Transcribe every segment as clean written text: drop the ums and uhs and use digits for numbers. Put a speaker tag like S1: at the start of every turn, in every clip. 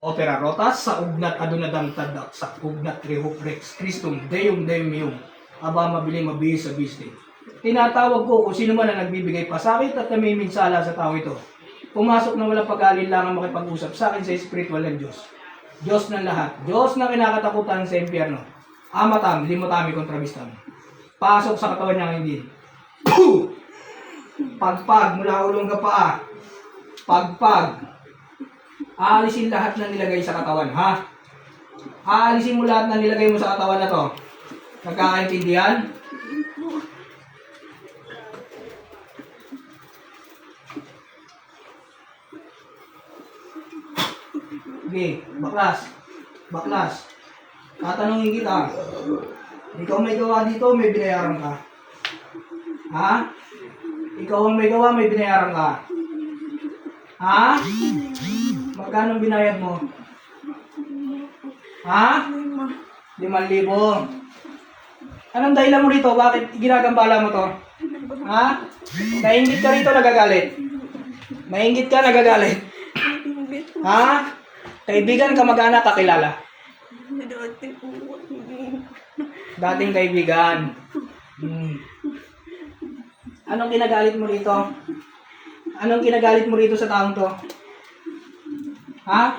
S1: Opera rotas sa ugnat adunadang tadak sa ugnat rehop rex Christum Deum Deum aba mabili mabihis sa bisne. Tinatawag ko kung sino man ang nagbibigay pasakit at namiminsala sa tao ito. Pumasok na walang pag-alinlangan makipag-usap sa akin sa espiritual ng Diyos. Diyos ng lahat. Diyos na kinakatakutan sa impyerno. Amatam, limutami kontrabistam. Pasok sa katawan niya ngayon din. Pagpag mula ulong ka paa. Pagpag. Aalisin lahat na nilagay sa katawan, ha? Aalisin mo lahat na nilagay mo sa katawan na to. Nagkakaintindihan? Okay, baklas. Baklas. Tatanungin kita. Ikaw may gawa dito, may binayaran ka. Ha? Ikaw ang may gawa, may binayaran ka. Ha? Magkano binayad mo? Ha? 5,000. Anong dahilan mo rito? Bakit ginagambala mo to? Ha? Nainggit ka rito, nagagalit? Nainggit ka, nagagalit? Ha? Kaibigan, kamag-anak, kakilala? Dating kaibigan. Anong kinagalit mo rito? Anong kinagalit mo rito sa taong to? Ha?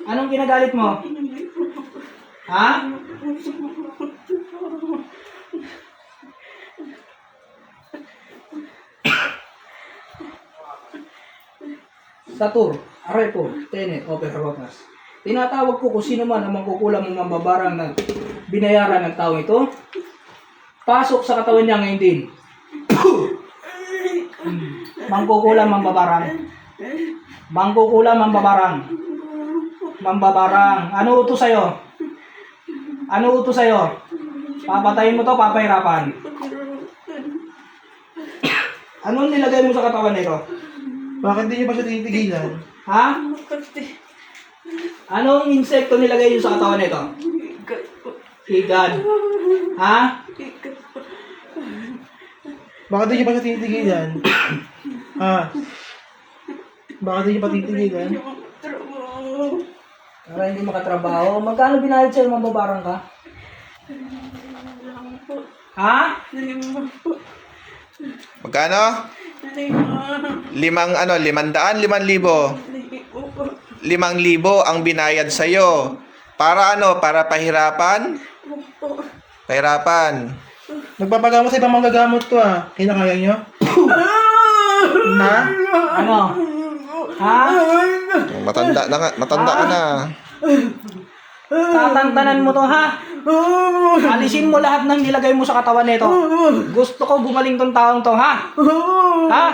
S1: Anong kinagalit mo? Ha? Satur, Arepo, Tenet, Opera Rotas. Tinatawag ko kung sino man ang mangkukulam o mambabarang na binayaran ng tao ito. Pasok sa katawan niya ngayon din. Mangkukulam, mambabarang. Mangkukulam, mambabarang. Mambabarang. Ano utos sa'yo? Ano utos sa'yo? Papatayin mo to, papahirapan. Anong nilagay mo sa katawan nito?
S2: Bakit di niyo pa siya titigilan?
S1: Ha? Anong insekto nilagay niyo sa katawan nito? Higad. Ha?
S2: Bakit di niyo pa siya titigilan? Ha? Bakit di niyo pa titigilan?
S1: Para hindi makatrabaho. Magkano binayad sa'yo, mambabarang ka? Ha?
S3: Magkano? 500, 5,000, 5,000 ang binayad sa'yo. Para ano? Para pahirapan? Pahirapan.
S2: Nagpapagamot sa ibang manggagamot to ah. Kinakaya niyo? Ha?
S1: Ano? Ha?
S3: Matanda ka na.
S1: Tatantanan mo to, ha? Alisin mo lahat ng nilagay mo sa katawan nito. Gusto ko gumaling tong taong to, ha? Ha?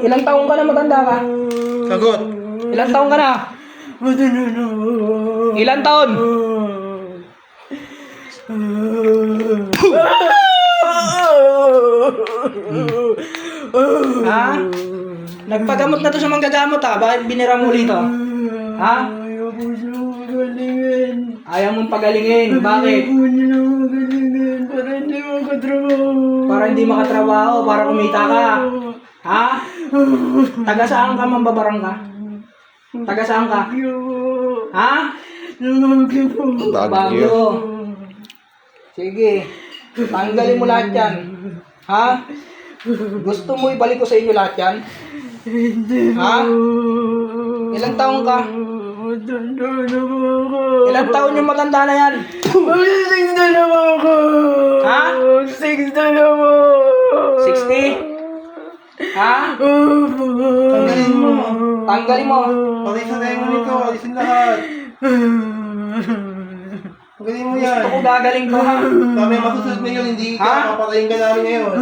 S1: Ilang taong ka na matanda ka?
S2: Sagot.
S1: Ilang taong ka na? Ilang taon? Ha? Nagpagamot na to sa manggagamot, ha? Bakit binira mo ulit, ha? Ha? Ayaw mong pagalingin. Bakit? Para hindi makatrabaho, para kumita ka. Ha? Taga saan ka, mambabarang ka? Taga saan ka? Ha? Baguio. Sige. Tanggalin mo lahat yan. Ha? Gusto mo ibalik ko sa inyo lahat yan? Ha? Ilang taong ka? Ilang taon yung matanda na yan?
S2: 6 na naman ako.
S1: Ha?
S2: 6 na naman.
S1: 60? Ha?
S2: Tanggalin mo.
S1: Tanggalin mo.
S2: Alisin tayo mo nito. Alisin lahat. Tanggalin mo yan.
S1: Gusto ko gagaling to, ha?
S2: Kami masusunod ngayon. Hindi
S1: Ha?
S2: ka. Papatayin ka namin ngayon.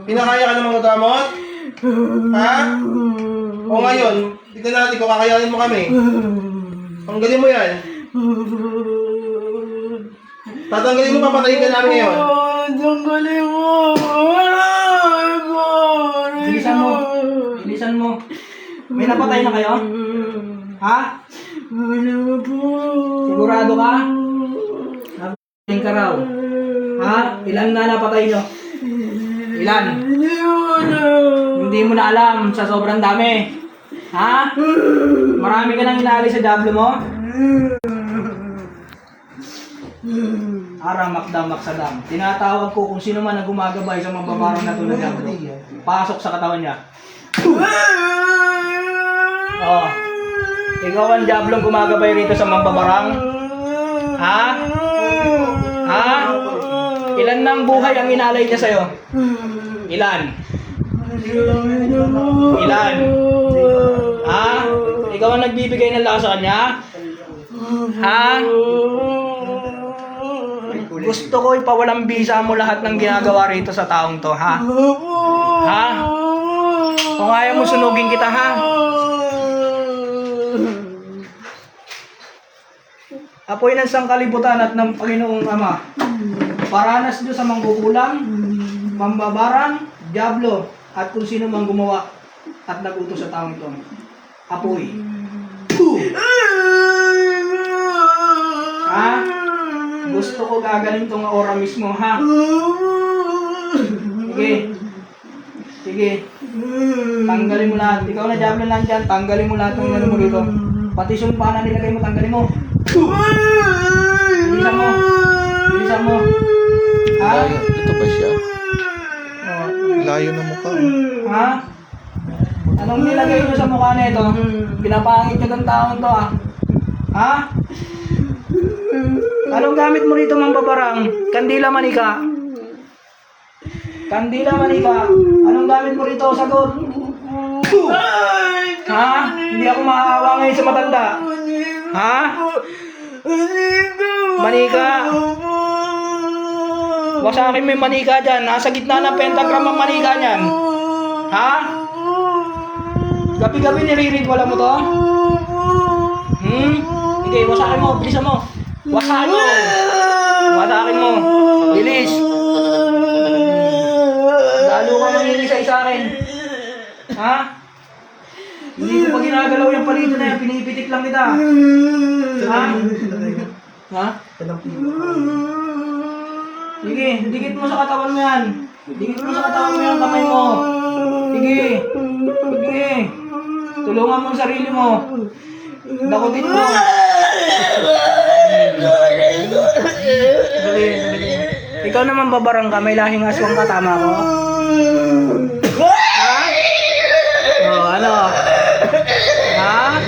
S2: Pinakaya ka ng mga gamot? Ha? O ngayon, tignan natin kung kakayanin mo kami. Tanggalin mo yan. Tatanggalin mo, papatayin ka namin ngayon. Tanggalin mo.
S1: Bilisan mo. Bilisan mo. May napatay na kayo? Ha? Sigurado ka? Nagaling ka raw. Ha? Ilan na napatay nyo? Ilan? Hindi mo na alam sa sobrang dami. Ha? Marami ka nang inaalay sa Diablo mo? Aramak-damak sa dam. Tinatawag ko kung sino man ang gumagabay sa mababarang na tulad Diablo. Pasok sa katawan niya. Oh. Ikaw ang Diablong gumagabay rito sa mambabarang? Ha? Ha? Ilan ng buhay ang inalay niya sa'yo? Ilan? Ilan? Ha? Ikaw ang nagbibigay ng lakas sa kanya? Ha? Gusto ko ipawalang bisa mo lahat ng ginagawa rito sa taong to, ha? Ha? Kung ayaw mo sunugin kita, ha? Apoy ng sangkalibutan at ng Panginoong Ama. Paranas nyo sa mangkukulam, mambabarang, Diablo, at kung sino mang gumawa at nagutos sa taong ito. Apoy. Ha? Gusto ko gagaling tong ora mismo, ha? Sige. Sige. Tanggalin mo lahat. Ikaw na Diablo lang dyan. Tanggalin mo lahat ng ano mo dito. Pati sumpa na nilagay mo, tanggalin mo. Bilisan mo. Bilisan mo. Ha?
S3: Layo. Ito ba siya?
S1: Oh.
S3: Layo na mukha.
S1: Ha? Anong nilagay nyo sa mukha na ito? Pinapangit nyo ng taong to, ah. Ha? Anong gamit mo rito, mambabarang? Kandila manika. Kandila manika. Anong gamit mo rito? Sagot. Ha? Hindi ako maaawa ngayon sa matanda. Ha? Manika. Wag sa akin may manika dyan. Nasa gitna ng pentagram ang manika niyan. Ha? Gabi-gabi nire-ritual mo to? Sige, wasakin mo. Bilisan mo. Wasakin mo. Wasakin mo. Bilis. Lalo ka mangingisay sa akin. Ha? Hindi ko pa ginagalaw yung palito na yan. Pinipitik lang kita. Ha? Ha? Sige, dikit mo sa katawan mo yan. Dikit mo sa katawan mo yung kamay mo. Sige. Sige. Tulungan mo ang sarili mo. Dakutin mo. Ikaw naman babarang ka, may lahing aswang ka, tama ko? Ha? Oh, ano? Ha?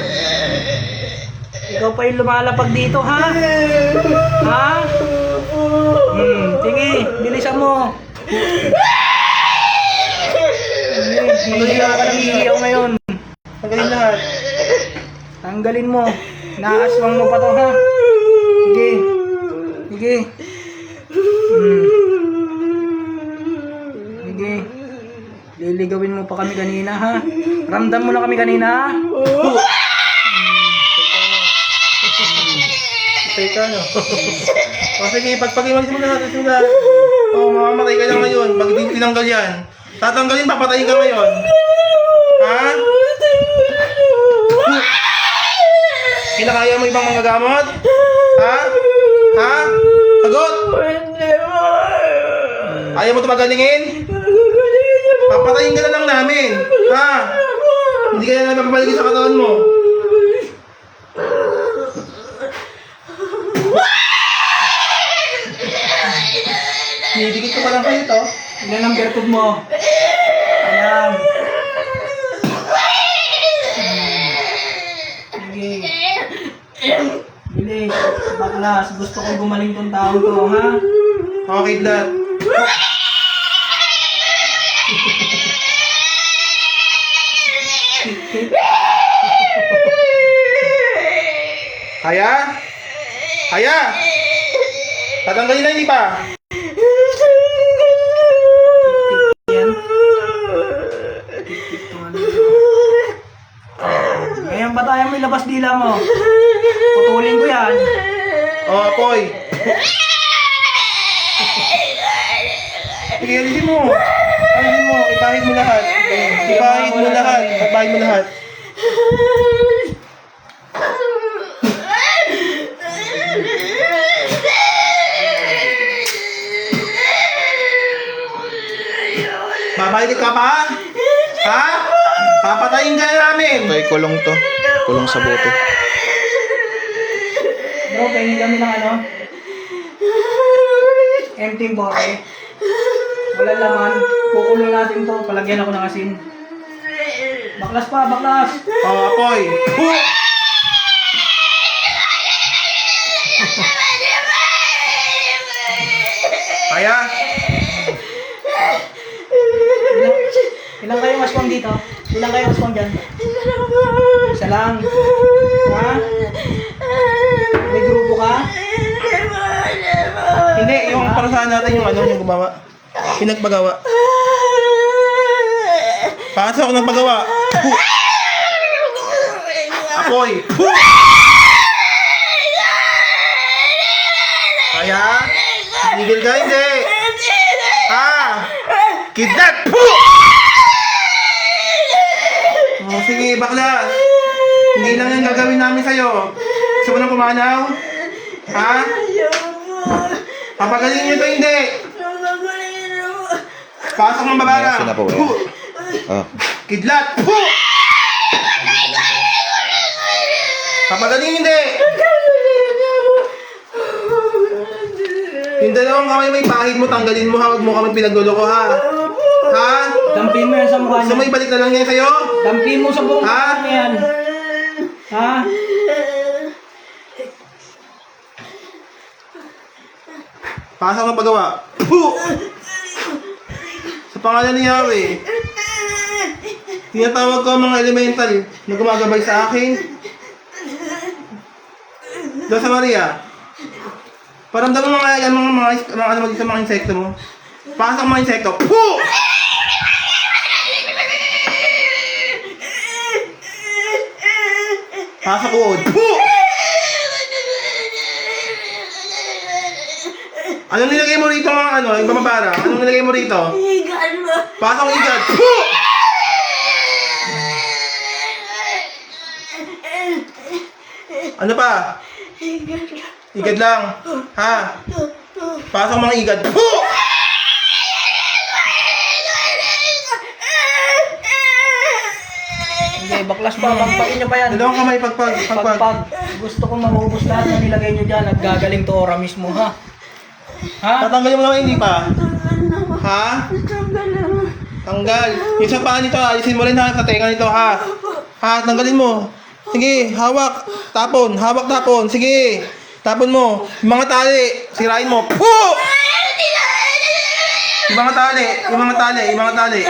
S1: Ikaw pa yung lumalapag dito, ha? Ha? Sige, bilisan mo. Hindi ka ng iiyaw ngayon.
S2: Tanggalin lahat.
S1: Tanggalin mo. Naaswang mo pa to, ha? Sige. Sige. Sige. Liligawin mo pa kami kanina, ha? Ramdam mo na kami kanina, ha?
S2: Patay ka, no? O sige, pagpag-iwalis mo na natin sila. O, mamamatay ka lang ngayon. Pag di tinanggal yan. Tatanggalin, papatayin ka ngayon. Ha? Kinakaya mo ibang mga gamot? Ha? Ha? Sagot? Ayaw mo ito magalingin? Papatayin ka na lang namin. Ha? Hindi ka na napapaligid sa katawan mo. Didikit ko pa lang kayo ito.
S1: Ilan ang bertod mo? Ayan. Sige. Bilis. Baklas. Gusto ko gumaling tong tao to, ha?
S2: Okay, Dad. Kaya? Kaya? Tatanggalin na hindi pa?
S1: Yan. Ngayon ba tayo may labas dila mo? Putulin ko yan.
S2: O, Apoy. Sige, alisin mo. Alisin mo. Ipahid mo lahat. Ipahid mo lahat. Ipahid mo lahat. Babalik ka pa? Ha? Papatay Patayin ka na namin!
S3: Ito ay kulong to. Kulong sa bote.
S1: Bro, pahingin kami ng ano? Empty bote. Wala laman. Kukulong natin to. Palagyan ako ng asin. Baklas pa, baklas!
S2: Apoy! Kaya?
S1: Ilang kayong aswang dito? Ilang kayong aswang dyan? Isa lang. Ha? May grupo ka?
S2: Hindi, yung parasahan natin yung ano, yung gumawa. Pinagpagawa. Pasok ng pagawa. Apoy! Kaya? Tigil ka, hindi! Ha? Kidnap! Oh, sige, baklas. Hindi lang yan gagawin namin sa'yo. Gusto mo nang kumanaw? Ha? Papagalingin nyo to, hindi! Pasok ng babaga!
S3: Ayan, sinapo, Oh.
S2: Kidlat! Papagaling hindi! Yung dalawang kamay may pahid mo, tanggalin mo, hawag mo kami pinagluloko, ha? Ha?
S1: Dampin mo yan sa mukha
S2: Gusto mo
S1: niya.
S2: ibalik na lang yan sa'yo?
S1: Dampin mo sa buong
S2: Ha?
S1: mukha niya yan. Ha?
S2: Pasok ng paggawa. Sa pangalan ni Yahweh, tinatawag ko ang mga elemental na gumagabay sa akin. Diyos sa Maria, paramdaman mo mga yan, mga insekto mo. Pasok mga insekto. Puh! Pasok uod. Puh! Anong nilagay mo rito mga ano, yung pamabara? Anong nilagay mo rito? Pasok igad. Puh! Ano pa? Igad lang. Ha? Pasok mga igad. Puh!
S1: Hindi, baklas pa. Pagpain niyo pa yan.
S2: Dalawang kamay pagpag.
S1: Pag gusto kong maubos lahat na nilagay niyo dyan at gagaling to ora mismo, ha? Ha?
S2: Tatanggalin mo naman hindi pa. Ha? Tanggal. Yung sa paa nito, alisin mo rin ha, sa tenga nito ha. Ha, tanggalin mo. Sige, hawak. Tapon, hawak tapon. Sige. Tapon mo. Yung mga tali, sirain mo. Puh! Yung mga tali, yung mga tali, yung mga tali.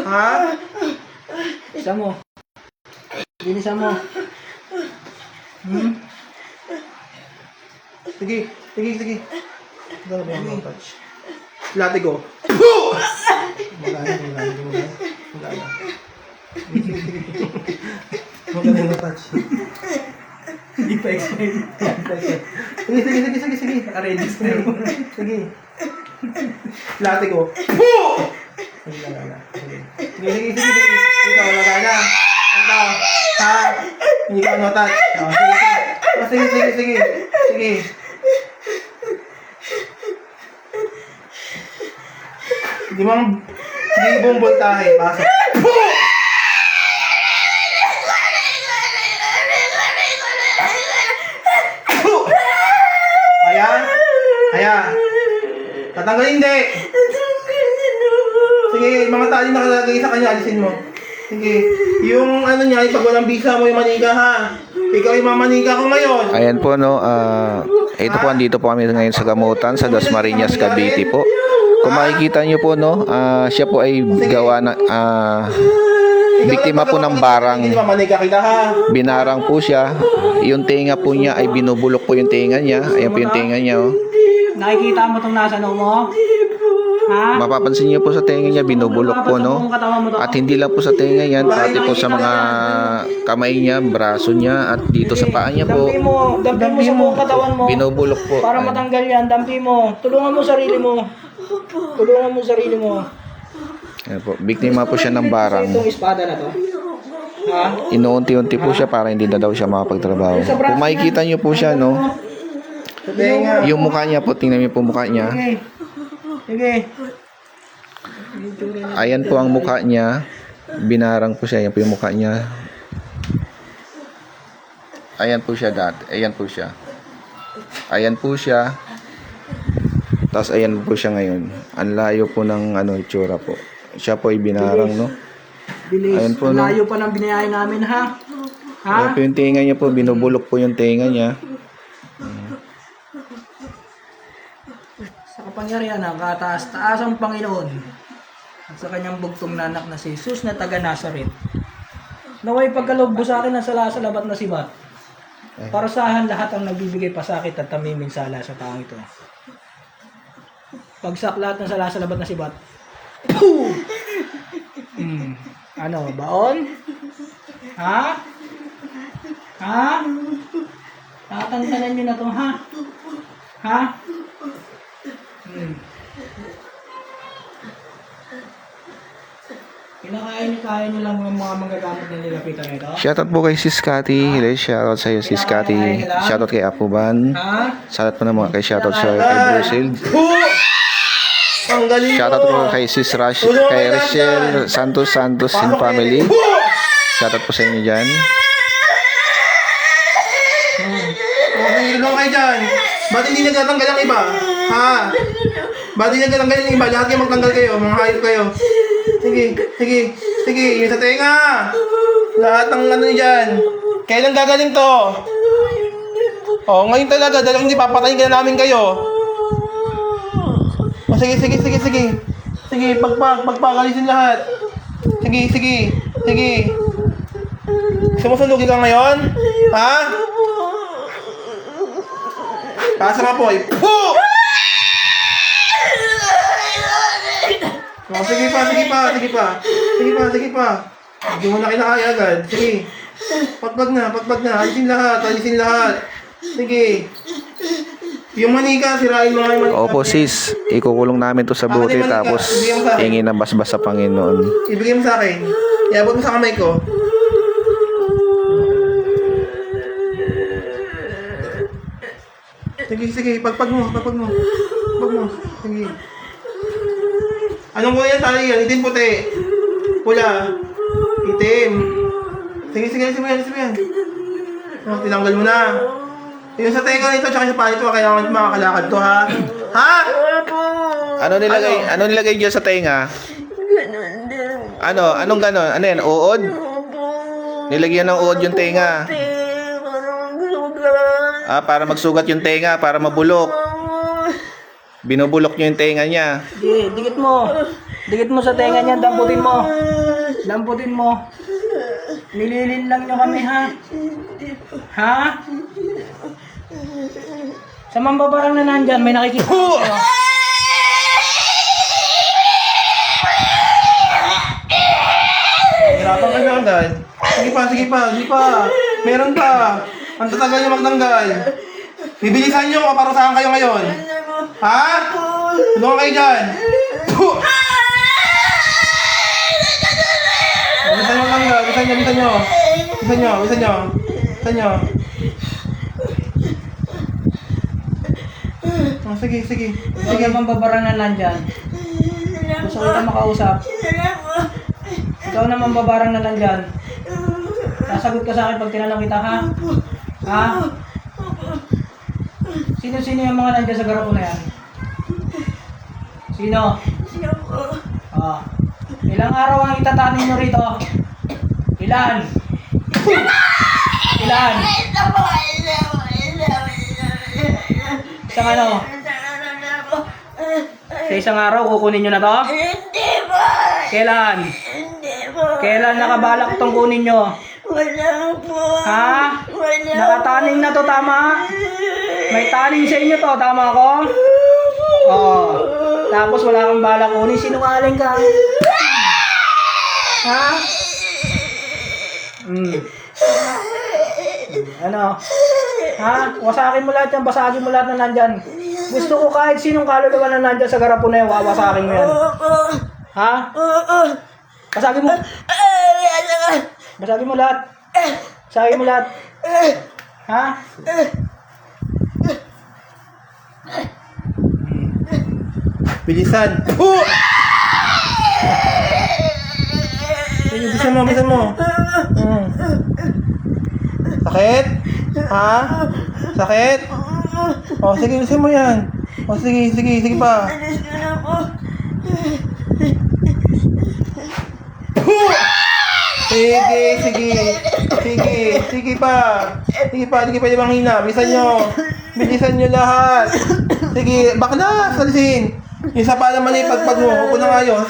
S2: Ha?
S1: Isa mo. Binisa mo. Hmm?
S2: Sige, sige, sige. Ito na ba yung mga touch? Latigo. Puh! Magana. Magana yung touch.
S1: Hindi pa explain.
S2: Sige.
S1: Naka-register mo.
S2: Sige. Latigo. Puh! Sige. Ikaw, magana. Ito. Ha? Hindi ka no touch. Oh, sige. Sige. Di mang buong voltahe. Pasok. Puh! Puh! Kaya. Tatanggalin hindi. Sige, mga tali na nakalagay sa kanya, alisin mo. Sige. Yung ano niya, pag walang visa mo yung manika ha. Ikaw yung mamaniga ko ngayon.
S3: Ayan po, no. Ito po, andito po kami ngayon sa gamutan sa Dasmariñas, Cavite po. Kung makikita nyo po, no, siya po ay gawa na, biktima po ng barang.
S2: Hindi mamaniga kita ha.
S3: Binarang po siya. Yung tenga po niya ay binubulok po yung tenga niya. Ayan po yung tenga niya, oh.
S1: Nakikita mo itong nasa noo mo? Ha?
S3: Mapapansin niyo po sa tenga niya, binubulok po, no? At hindi lang po sa tenga yan, pati po sa mga kamay niya, braso niya, at dito sa paa niya po,
S1: Dampi mo sa buong katawan mo.
S3: binubulok po.
S1: Para matanggal yan, dampi mo. Tulungan mo sarili mo.
S3: Ayan po, biktima po siya ng barang.
S1: Itong espada na to. Ha?
S3: Inuunti-unti po siya para hindi na daw siya makapagtrabaho. Kung makikita niyo po siya, no,
S2: Tenga.
S3: yung mukha niya po, tingnan niyo po mukha niya.
S1: Sige.
S3: Ayan po ang mukha niya. Binarang po siya. Yan po yung mukha niya. Ayan po siya dati. Ayan po siya. Ayan po siya. Tapos ayan po siya ngayon. Ang layo po ng itsura po. Siya po ay binarang, no?
S1: Bilis.
S3: Ayun po,
S1: Ang
S3: no?
S1: layo pa ng binayahe namin, ha? Ha?
S3: Ayan po yung tenga niya po. Binubulok po yung tenga niya.
S1: Sa kapangyarihan ng kataas-taas ang Panginoon at sa kanyang bugtong na anak na si Jesus na taga Nazaret. Naway pagkaloob mo sa akin ang salabat na sibat. Parusahan lahat ang nagbibigay pasakit at tamiminsala sa taong ito. Pagsak lahat ng salabat na sibat. Ano, baon? Ha? Ha? Tatantanan nyo na to, ha? Ha? Kaya nyo lang yung mga manggagamit na nilapitan nito?
S3: Shoutout po kay Sis Cathy. Hello, shoutout sa iyo, Sis Cathy. Shoutout kay Apuban.
S1: Ha?
S3: Shoutout po naman kay shoutout sa kay Brusil.
S2: Ang galing mo.
S3: Shoutout po kay Sis Rash, kay Rachel Santos and family. Shoutout po sa inyo dyan.
S2: Okay, tulungan kayo dyan. Ba't hindi nagtatanggal ang iba? Ha? Ba't hindi nagtatanggal ang iba? Lahat kayo magtanggal kayo, mga hayop kayo. Sige, yung sa tenga. Lahat ng dyan. Kailan gagaling to? Oh, ngayon talaga, dahil hindi papatayin ka na namin kayo. Oh, sige. Sige, pagpagalisin lahat. Sige. Sumusunugin ka ngayon? Ha? Pasa nga po. Oh, sige pa. Hindi mo na kinakaya agad. Sige. Pagpag na. Alisin lahat. Sige. Yung manika, sirain mo nga yung manika.
S3: Opo sis, ikukulong namin to sa buti tapos hingin ng basbas sa Panginoon.
S2: Ibigay mo sa akin. Iabot mo sa kamay ko. Sige. Pagpag mo. Sige. Anong kulay yan? Tali yan? Itim, puti. Pula. Itim. Sige yan. Oh, tinanggal mo na. Yung sa tenga nito, tsaka sa palito, kailangan makakalakad to, ha? Ha?
S3: Ano nilagay niyo sa tenga? Anong ganon? Ano yan? Uod? Nilagyan ng uod yung tenga. Para magsugat yung tenga, para mabulok. Binubulok niyo yung tenga niya.
S1: Sige, dikit mo sa tenga niya, damputin mo. Nililin lang nyo kami, ha? Ha? Sa mambabarang na nandyan, may nakikita ko kayo.
S2: Hirapan ka na agad. Sige pa. Meron pa. Ang tatagal niyo magtanggal. Bibilisan niyo, kaparusahan kayo ngayon. Ha? Tulungan kayo dyan. Bilisan niyo magtanggal. Bilisan niyo. Oh, sige.
S1: Huwag yung mambabarang na nandyan. Gusto ko kita makausap. Ikaw na mambabarang na nandyan. Sasagot ka sa akin pag tinanong kita, ha? Ha? Sino yung mga nandyan sa garapo na yan? Sino? Ilang araw ang itatanin nyo rito? Ilan? Isang ano? Sa isang araw, kukunin nyo na to?
S4: Hindi po.
S1: Kailan?
S4: Hindi po.
S1: Kailan nakabalak itong kunin nyo?
S4: Wala po.
S1: Ha?
S4: Wala.
S1: Nakataning na to, tama? May taning sa inyo to, tama ko? Oo. Tapos wala kang balak kunin, sinungaling ka. Ha? Ano? Ha? Wasakin mo lahat yan, basagin mo lahat na nandyan. Gusto ko kahit sinong kaluluwa na nandyan sa garapo na yan, wawasakin mo yan. Ha? Basagin mo. Basagin mo lahat. Basagin mo lahat. Ha?
S2: Bilisan. Sige, bilisan mo, bilisan mo. Sakit? Ha? Sakit? O, sige, bilisan mo yan. O, sige, sige, sige pa.
S4: Alis ko na po.
S2: Sige, sige. Sige, sige pa. Sige pa, hindi pwede manghina. Bilisan nyo. Bilisan nyo lahat. Sige, baklas, alisin. Yung sapa na mali, pagpag mo. Upo ng ayos.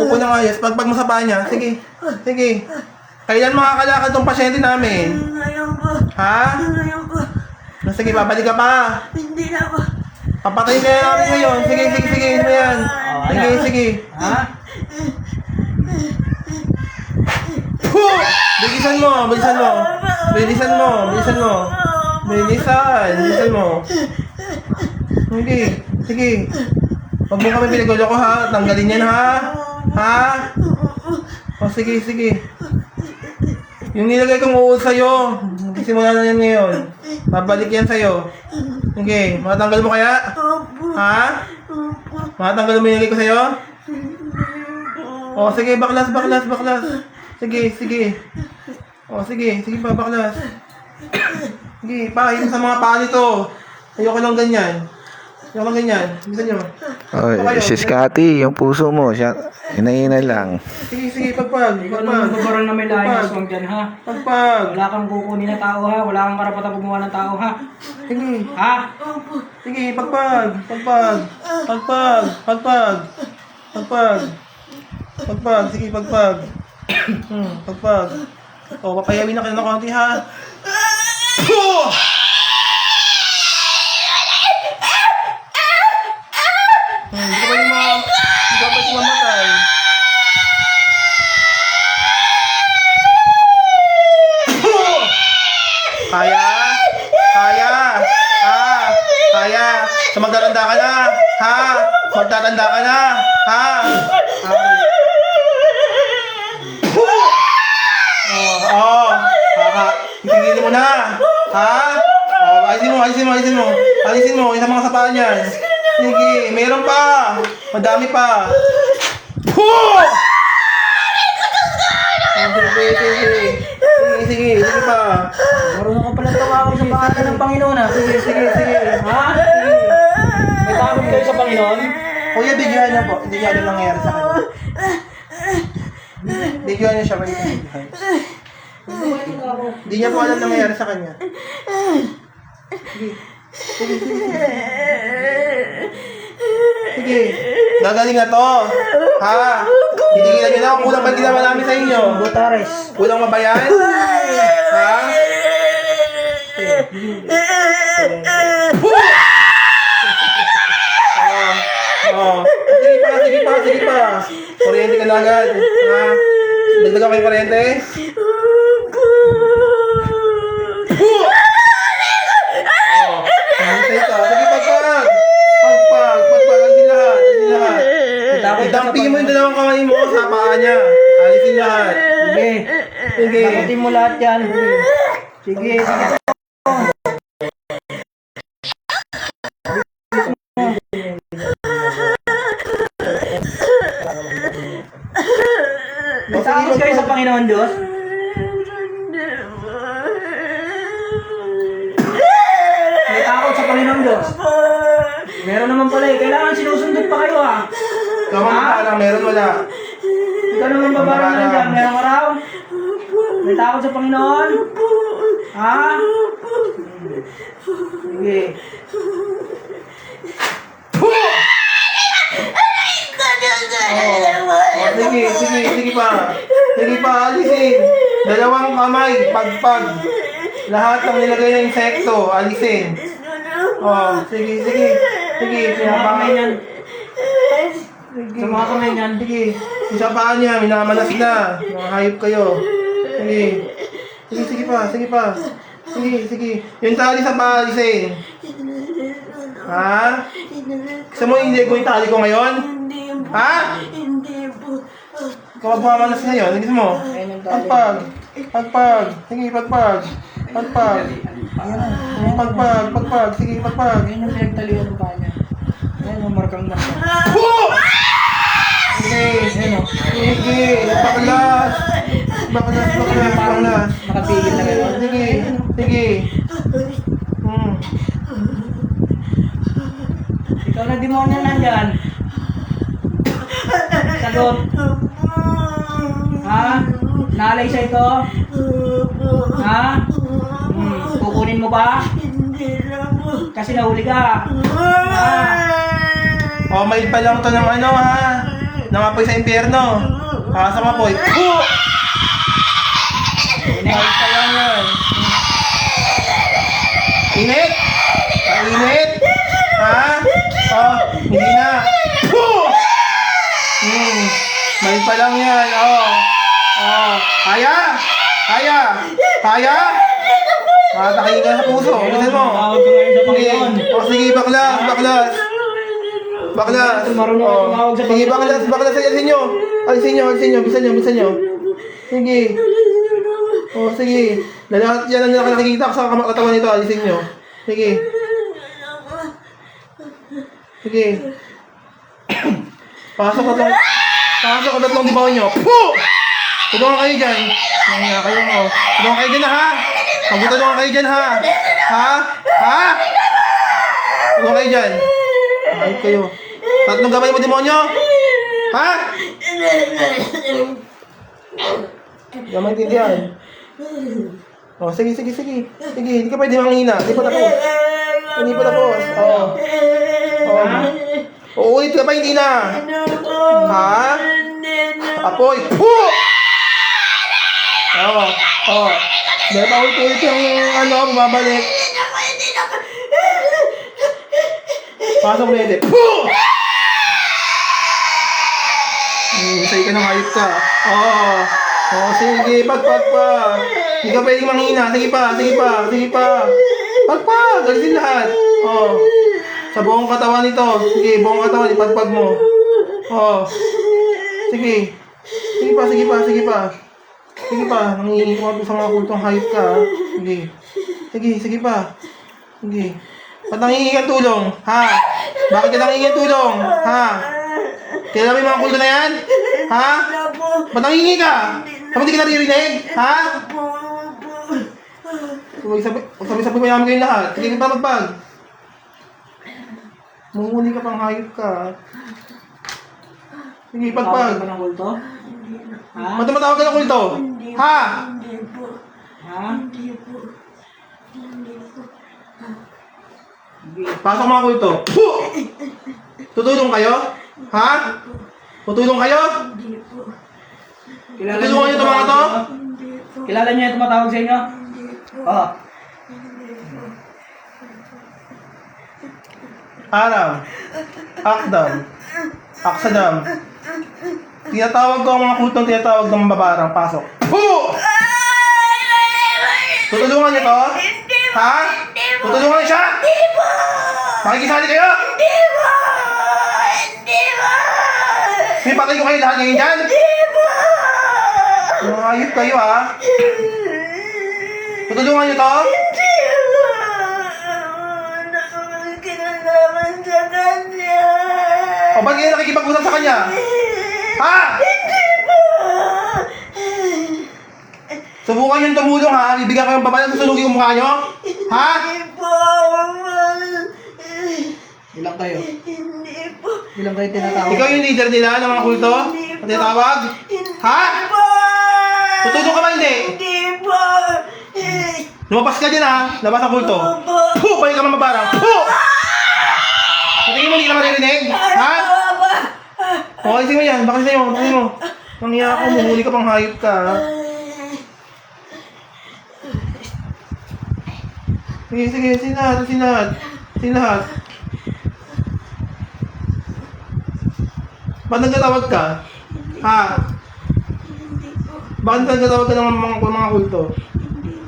S2: Upo ng ayos. Pagpag mo sapa niya. Sige, sige. Kailan makakalakad tong pasyente namin?
S4: Ngayon po.
S2: Ha?
S4: Ngayon po.
S2: Sige, babalik ka pa.
S4: Hindi na po.
S2: Papatayin ka na namin ngayon. Sige, sige, sige. Ano mo yan? Sige, sige.
S1: Ha?
S2: Bilisan mo, bilisan mo. Bilisan mo, bilisan mo. Bilisan mo. Sige, sige. Huwag mo kami pinagulo ko ha. Tanggalin yan ha. Ha? O sige, sige. Yung nilagay kong uod sa'yo, simula na yan ngayon. Babalik yan sa'yo. Sige, matanggal mo kaya? Ha? Matanggal mo yung nilagay ko sa'yo? O sige, baklas, baklas, baklas. Sige, sige. O sige, sige pa, baklas. Sige, pahin sa mga paa nito. Ayoko lang ganyan. Ayoko lang ganyan. Bisa nyo.
S3: Oh, si Scotty, yung puso mo, siya, hinahinay lang.
S2: Sige, sige, pagpag.
S1: Ikaw naman magbabarang na may layas mong dyan, ha?
S2: Pagpag.
S1: Wala kang kukunin na tao, ha? Wala kang karapatang gumawa ng tao, ha?
S2: Sige.
S1: Ha?
S2: Sige, pagpag. Pagpag. Pagpag. Pagpag. Pagpag. Pagpag. Sige, pagpag. Pagpag. O, papayawin na kayo ng konti, ha? Hindi ka pwede hindi ka pwede mamatay. Kaya? Kaya? Ha? Kaya? So magtatanda ka na? Ha? Magtatanda ka na? Ha? Oo. Tigilin mo na. Ha? Alisin mo, alisin mo, alisin mo. Alisin mo, yung sa mga sapaan niyan. Sige, meron pa. Madami pa. Sige, sige pa.
S1: Marunong ka pala tawagin sa pangalan ng Panginoon, ha?
S2: Sige, sige, sige.
S1: Ha? Sige. May takot kayo sa Panginoon?
S2: Kuya, bigyan niya po. Hindi niya alam nangyayari sa kanya. Bigyan niya siya. Hindi niya po alam nangyayari sa kanya. Sige. Sige, sige, sige. Sige. Gagaling na to. Ha? Titigilan niyo na. Kulang ba ginawa namin sa inyo?
S1: Gutares.
S2: Kulang ba yan? Ha? Sige pa, sige pa, sige pa. Kuryente ka na agad. Ha? Dagdagan ko yung kuryente. Sige pagpag. Pagpag, alisin lahat. Alisin lahat. Idampingin mo yung dalawang kamay mo sa paa niya. Alisin lahat.
S1: Sige.
S2: Sige.
S1: Takutin mo lahat yan. Sige, sige. May takot kayo sa Panginoon Diyos? May takot sa Panginoon Diyos? Meron naman pala eh. Kailangan sinusundot pa kayo, ha?
S2: Kamang lang, meron wala.
S1: Ikaw naman babarang na dyan. Meron ka raw? May takot sa Panginoon? Ha? Sige.
S2: Sige, sige, sige pa. Sige pa, alisin. Dalawang kamay, pagpag. Lahat ng nilagay na insekto, alisin. Oh, sige, sige. Sige,
S1: Sa mga kamay niyan.
S2: Sige.
S1: Sa mga kamay niyan.
S2: Sige. Yung sa paa niya, minamanas na. Mga hayop kayo. Sige. Sige, sige pa, sige pa. Sige, sige. Yung tali sa paa, alisin. Ha? Gusto mo hindi ko yung tali ko ngayon? Ha?
S4: Hindi po.
S2: Ikaw ang mamanas ngayon. Gusto mo? Pagpag. Pagpag. Sige, pagpag. Pagpag. Pagpag. Pagpag. Sige, pagpag.
S1: Yan yung pinagtalian ng paa niya. Yan yung markang marka.
S2: Sige,
S1: Ano?
S2: Sige, baklas. Baklas.
S1: Nakapigil na kayo.
S2: Sige, sige.
S1: Ikaw na demonyo nandyan. Sagot. Ha? Nalay sa ito? Ha? Kukunin mo ba?
S4: Hindi na po.
S1: Kasi nahuli ka.
S2: Oh, may pa lang to ng ano ha. Nangapoy sa impyerno. Pasok ka po. May pa lang yan. Init? Init? Ha? Oh, hindi na. May pa lang yan. Oh. Oh. Kaya? Kaya? Kaya? Matakinig ka sa puso. Bilisan mo.
S1: Tawag ko ngayon sa
S2: Sige.
S1: Panginoon.
S2: Oh, sige, baklas. Baklas. Baklas.
S1: Marunong ako tumawag sa
S2: Sige,
S1: Panginoon.
S2: baklas. Baklas. Alisin nyo. Alisin nyo. Alisin nyo. Bisan nyo. Sige. Oh, sige. Lahat yan ang nakikita ko sa katawan nito. Alisin nyo. Sige. Sige. Pasok ka tong... Pasok ka tatlong demonyo. Puh! Tulungan kayo dyan. Nangyaya kayo mo. Tulungan kayo dyan ha. Tulungan kayo dyan ha. Ha? Ha? Tulungan kayo dyan. Ayun kayo. Tatlong gamay mo demonyo. Ha? Gamay din yan. Oh, sige. Sige, hindi ka pwede manghina. Hindi pa tapos. Oo. Oo. Uulit ka pa, hindi na. Ha? Apoy. Puh! Oo. Oo. Dahil paulit-ulit yung ano, bumabalik. Pasok ulit. Puh! Sa'yo ka ng hayop ka. Oo. Oo, sige. Pagpag pa. Hindi ka pwedeng manghina. Sige pa. Pagpag. Galisin lahat. Oo. Sa buong katawan nito. Sige, buong katawan. Ipagpag mo. Oo. Sige. Sige pa. Nangihingi ko sa mga kultong hayop ka. Ha? Sige pa. Sige. Ba't nangihingi kang tulong? Ha? Bakit ka nangihingi ng tulong? Ha? Kailan mo yung mga kulto na yan? Ha? Ba't nangihingi ka? Ba't hindi ka naririnig? Ha? Sabi mo namin kayong lahat. Sige pa magpag. Mumuli ka pang hayop ka. Sige, pagpag.
S1: Tawag ka ng kulto? Ha?
S2: Ba't tumatawag ka ng kulto? Ha?
S1: Ha?
S2: Pasok mga kulto. Puh! Tutulong kayo? Ha? Tutulong kayo?
S1: Kilala
S2: Tutulungan niyo itong mga to?
S1: Kilala niyo yung tumatawag sa inyo? Oo.
S2: Aram. Akdam. Aksadam. Tinatawag ko ang mga kultong tinatawag ng mababarang. Pasok. Puh! Tutulungan niyo to? Ha? Tutulungan niyo siya? Makikisali kayo? May patay ko kayo lahat ngayon dyan? Mga ayot kayo ha? Tutulungan niyo to? O ba't kayo nakikipag-usap sa kanya? Ha? Subukan yung tumulong ha? Bibigyan ko yung babae at susunugin yung mukha nyo? Ha?
S1: Ilang kayo? Ilang kayo tinatawag?
S2: Ikaw yung leader nila ng mga kulto? At tinatawag? Ha? Tutulong ka ba hindi? Lumabas ka dyan ha? Labas ang kulto. Puh! Balik ka mamabarang. Puh! Sa tingin mo hindi ka maririnig? Ha? Okay, sige mo yan. Bakit sa'yo? Bakit mo? Mangya ako, mumuli ka pang hayop ka. Ha? Sige, sinahat. Ba't nagtatawag ka? Ha? Bakit nagtatawag ka ng mga kulto?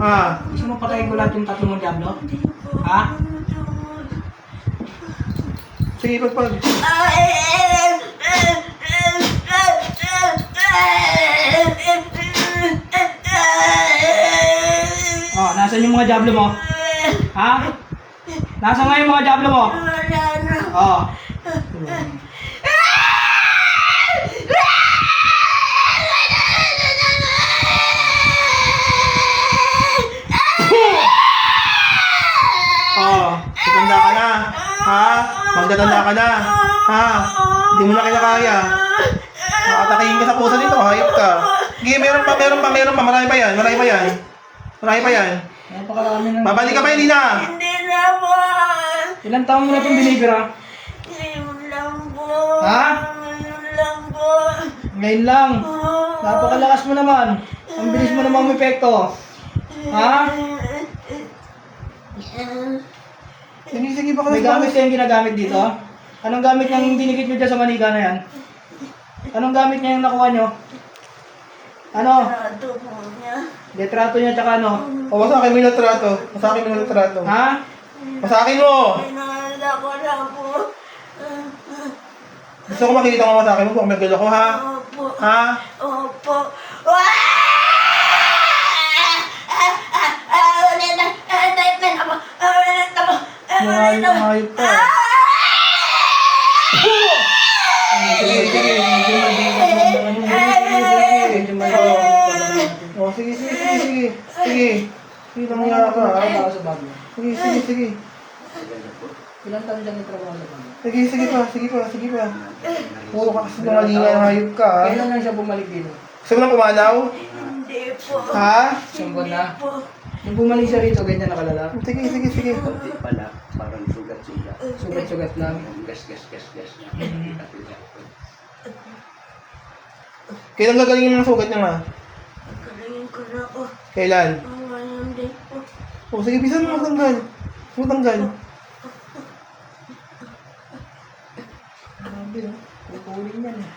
S2: Ha?
S1: Gusto mo patayin ko lahat yung tatlo mong diablo? Ha?
S2: Sige, pagpag.
S1: Oh, nasan yung mga diablo mo? Ha? Nasaan nga yung mga diablo mo? Oh.
S2: Matanda ka na. Ha? Magtatanda ka na. Ha? Hindi mo na kinakaya. Nakatakihin ka sa pusa dito. Hayop ka. Sige, meron pa. Marami pa yan.
S1: Napakarami ng...
S2: Babalik ka pa, hindi na.
S4: Hindi na po.
S1: Ilang taon mo na itong binibira?
S4: Ngayon lang po.
S1: Ha?
S4: Ngayon lang po.
S1: Ngayon lang. Napakalakas mo naman. Ang bilis mo namang epekto. Ha?
S2: Sige, baka
S1: May gamit kayong ginagamit dito? Anong gamit niyang dinikit nyo dyan sa manika na yan? Anong gamit niya yung nakuha nyo? Ano?
S4: Sarado po niya.
S1: Detrato niya tsaka ano?
S2: O, masakin mo yung litrato. Masakin mo yung litrato.
S1: Ha?
S2: Masakin mo!
S4: Pinahanda ko lang po.
S2: Gusto ko makikita mo masakin mo kung may gulo ko, ha?
S4: Opo.
S2: Ha?
S4: Opo.
S2: Hayop ka. O, sige. Sige, nangyara ka, ha? Sige.
S1: Ilang taon dyan yung trabaho sa bago?
S2: Sige pa. Puro ka kasi nangalingan, hayop ka, ha?
S1: Kailan lang siya bumalik dito?
S2: Gusto mo na pumanaw?
S4: Hindi po.
S2: Ha?
S1: Isang buwan na?
S4: Po.
S1: Nung bumalik siya rito, ganyan nakalala?
S2: Sige.
S5: Hindi pala, parang sugat-sugat.
S1: Sugat-sugat lang.
S5: Gas.
S2: Kailan gagalingin ng sugat niya, ma?
S4: Gagalingin ko na po.
S2: Kailan?
S4: Ngayon din po.
S2: O, sige, bisan mo matanggal.
S1: Grabe, no? Kukulin yan, eh.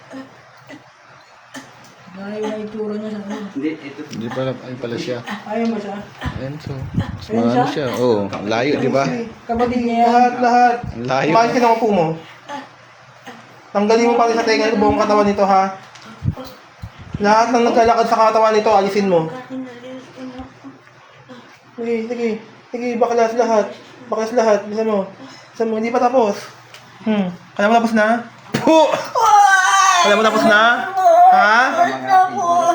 S1: Ayaw na itsura niya sa ano.
S5: Hindi, ito.
S3: Hindi pala siya.
S1: Ayaw mo siya?
S3: Ayan, so. Mas
S1: Ayan
S3: maano
S1: siya?
S3: siya. Oo, layo, di ba?
S1: Kapatid niya yan.
S2: Lahat.
S3: Ang layo.
S2: Kumain ka ng upo mo. Tanggalin mo pa rin sa tenga yung buong katawan nito, ha? Lahat ng naglalakad sa katawan nito, alisin mo.
S4: Inalis ko na po.
S2: Sige, baklas lahat. Bisa mo, hindi pa tapos. Kala mo tapos na? Kala mo tapos na? Ha?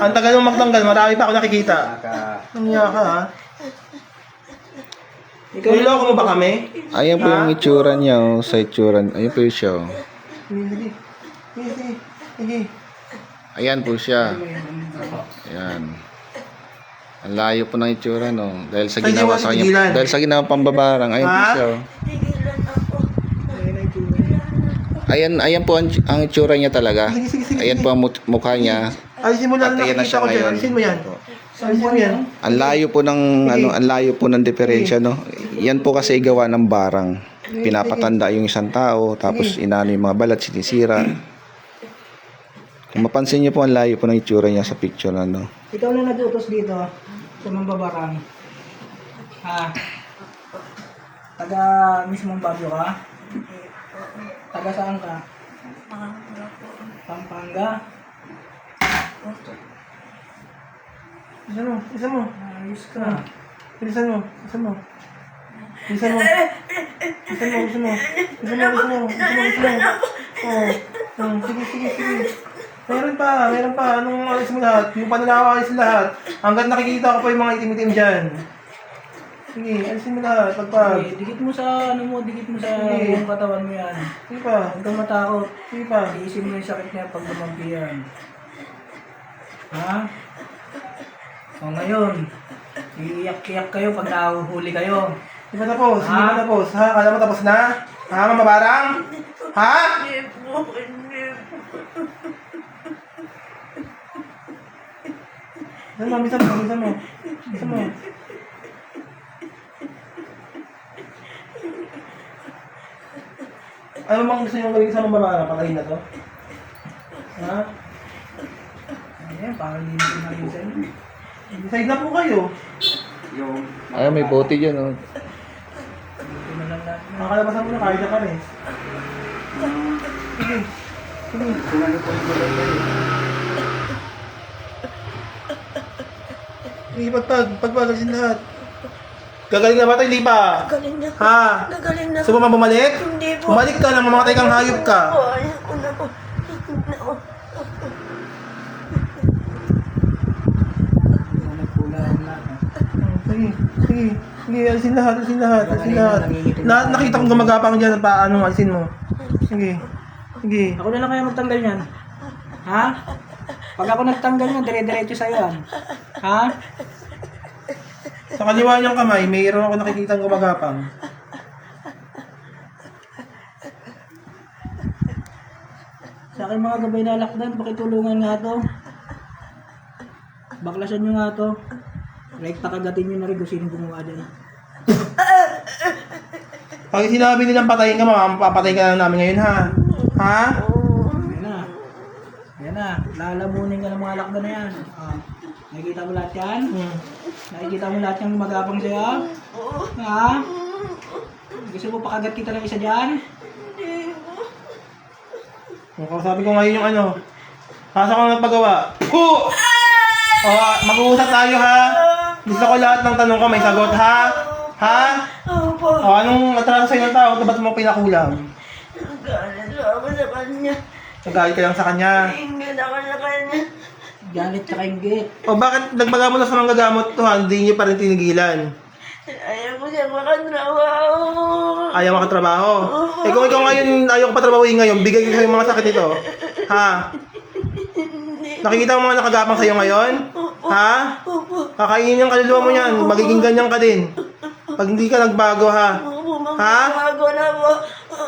S2: Ang tagal mo magtanggal, marami pa ako nakikita. Nangiya ka, ha? Niloko mo ba kami?
S3: Ayan po yung itsura niya, oh. Sa itsura. Ayan po yung siya, oh.
S2: Sige.
S3: Ayan po siya. Ayan. Ang layo po ng itsura, no? Dahil sa ginawa sa
S2: Tigilan.
S3: kanya. Dahil sa ginawa pambabarang. Ayan po
S2: Ha?
S3: siya, oh.
S4: Tigilan ako.
S3: Ayan po ang itsura niya talaga.
S2: Sige.
S3: Ayan po ang mukha niya.
S2: Alisin mo lang
S3: At ayan na
S2: nakikita
S3: siya
S2: ko dyan.
S3: ngayon.
S2: Alisin mo yan.
S3: Ang layo po ng ang layo po ng diferensya, no. Yan po kasi gawa ng barang. Pinapatanda yung isang tao, tapos inano yung mga balat, sinisira. Kung mapansin niyo po, ang layo po ng itsura niya sa picture, ano.
S1: Ikaw na nag-utos dito sa mambabarang. Ha? Taga mismong Baguio ka? Taga saan ka? Pampanga?
S2: Isa mo.
S1: Ayos ka.
S2: Bilisan mo. Sige. Meron pa. Anong alis mo lahat? Yung panalawa alis lahat. Hanggat nakikita ko pa yung mga itim-itim dyan. Sige, alisin mo lahat. Pagpag.
S1: Okay, dikit mo sa buong katawan mo yan.
S2: Sige pa.
S1: Huwag kang matakot.
S2: Sige pa.
S1: Iisin mo yung sakit niya pag lumampi yan. Ha? O ngayon, iiyak-iyak kayo pag nahuhuli kayo.
S2: Hindi pa tapos.
S1: Ha?
S2: Ha? Kala mo tapos na? Ha, mamabarang? Ha?
S4: Hindi po.
S2: Bisa mo. Ano bang gusto nyo gawin sa mamabarang? Patayin na to? Ha?
S1: Ayan, parang hindi mo nalisan.
S2: Decide na po kayo.
S5: Yung
S3: Ayan, may bote dyan, oh.
S1: Ito na lang natin.
S2: Makakalabasan mo na, kaya ka rin. Sige.
S5: kung ano po yung gulay kayo.
S2: Sige, pagpagasin lahat. Gagaling na ba ito? Hindi pa.
S4: Gagaling na po.
S2: Ha?
S4: Gagaling na
S2: Gusto mo bumalik?
S4: Hindi po.
S2: Bumalik ka na, mamamatay kang hayop ka.
S4: Ayoko na po.
S1: Nagpula ang lahat.
S2: Sige. Sige, alisin lahat, alisin lahat, alisin lahat. Nakita kong gumagapang dyan, paano alisin mo. Sige. Sige.
S1: Ako na lang kaya magtanggal niyan. Ha? Pag ako nagtanggal niyan, dire-diretso sa'yo yan. Ha?
S2: Sa kaliwa niyang kamay, mayroon ako nakikita gumagapang.
S1: Sa akin mga gabay na lakdan, pakitulungan nga to. Baklasan nyo nga to. Rekta kagatin nyo na rin kung sino gumawa dyan.
S2: Pag sinabi nilang patayin ka, mapapatay ka lang namin ngayon, ha? Ha?
S1: Ayan na. Ayan na. Lalamunin ka ng mga lakdan na yan. Nakikita mo lahat yan? Nakikita mo lahat yung magapang sa'yo? Ha? Gusto mo pakagat kita ng isa dyan?
S2: Sabi ko ngayon yung ano. Pasa ko ng paggawa. Hu! O, mag-uusap tayo, ha? Gusto ko lahat ng tanong ko may sagot, ha? Ha?
S4: Opo.
S2: O, anong atraso sa'yo ng tao? Ba't mo pinakulam?
S4: Galit ako sa kanya.
S2: Nagalit ka lang sa kanya.
S4: Ingin ako sa kanya.
S1: Galit tsaka inggit.
S2: O, bakit nagbagamot na sa mga gagamot to, ha? Hindi niyo pa rin tinigilan.
S4: Ayaw ko siya makatrabaho.
S2: Ayaw makatrabaho. Eh kung ikaw ngayon ayaw ko patrabahuin ngayon, bigay ko sa'yo mga sakit ito. Ha? Nakikita mo mga nakagapang sa'yo ngayon? Ha? Kakainin yung kaluluwa mo yan. Magiging ganyan ka din. Pag hindi ka nagbago, ha? Ha?
S4: Bago na po.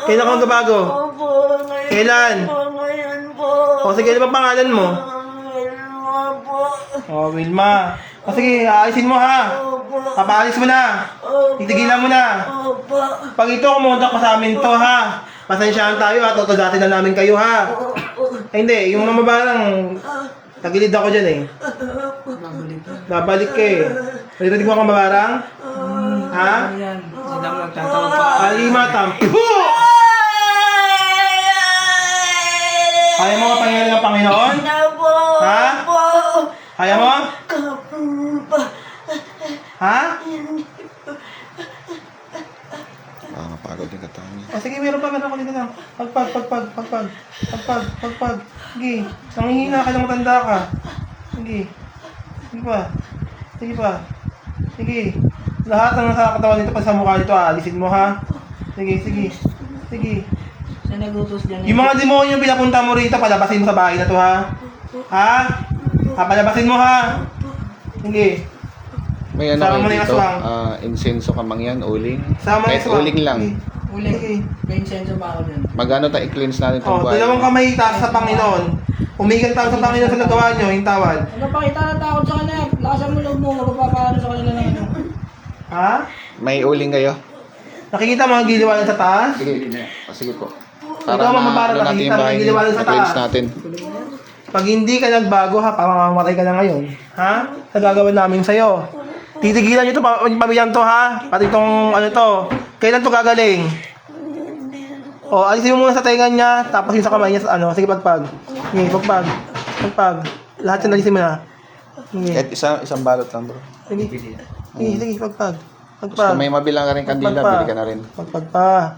S2: Kailan ka magbabago?
S4: Opo. Ngayon
S2: Kailan?
S4: po. Ngayon po.
S2: O sige, ano ba pangalan mo?
S4: Wilma po.
S2: O, Wilma. O sige, aalisin mo, ha?
S4: Opo.
S2: Papaalis mo na. Titigilan mo na.
S4: Opo.
S2: Pag ito, kumuntak pa sa amin to, ha? Pasensyahan tayo, ha? Tutagatin na namin kayo, ha? Ay, hindi. Yung mamabarang, tagilid ako dyan, eh. Babalik ka, eh. Narinig mo kang mabarang? Ha?
S1: Ayan. Sila mo nagtatawag pa.
S2: Alimatam. Kaya mo kapangyari ng Panginoon?
S4: Opo.
S2: Ha?
S4: Opo.
S2: Kaya mo? Ha?
S3: Nakakapagod yung katawan niya.
S2: O sige, meron pa dito lang. Pagpag. Sige. Nangihina ka lang, matanda ka. Sige. Sige pa. Sige. Lahat ng nasa katawan nito pa sa mukha nito, aalisin mo, ha? Sige.
S1: Saan nagutos dyan?
S2: Yung mga demonyo yung pinapunta mo rito, palabasin mo sa bahay na to, ha? Ha? Palabasin mo, ha? Sige.
S3: May ano
S2: Sama
S3: kayo
S2: mo na yung
S3: dito?
S2: aswang.
S3: Insenso ka mang yan, uling.
S2: Sama
S3: Kahit
S2: yung aswang.
S3: uling lang.
S1: Uling. May insenso pa ako dyan.
S3: Magano tayo i-cleanse natin itong
S2: O,
S3: buhay.
S2: dalawang kamay taas sa Panginoon. Umigal tayo sa Panginoon sa nagawa nyo, yung tawad.
S1: Ano pa kita na takot sa kanila? Lakasan mo loob mo. Magpapaano sa kanila na ano.
S2: Ha?
S3: May uling kayo?
S2: Nakikita mo ang giliwanan sa taas?
S3: Sige. Sige po.
S2: Ikaw, mamabara,
S3: ano natin
S2: nakita
S3: yung
S2: mo
S3: bahay
S2: yung
S3: niyo.
S2: giliwanan sa
S3: I-cleanse
S2: taas.
S3: natin.
S2: Pag hindi ka nagbago, ha, pamamamatay ka na ngayon. Ha? Sa gagawin namin sa'yo. Titigilan nyo ito, pamilyan to, ha? Pati itong, ano to. Kailan to gagaling? O, alisin mo muna sa tenga niya, tapos yung sa kamay niya, ano, sige, pagpag. Sige, pagpag. Lahat yan, alisin mo na. Sige,
S3: Kahit isang balot lang bro.
S2: sige, pagpag.
S3: Gusto may mabilang ka rin kandila, bili ka na rin.
S2: Pagpag pa.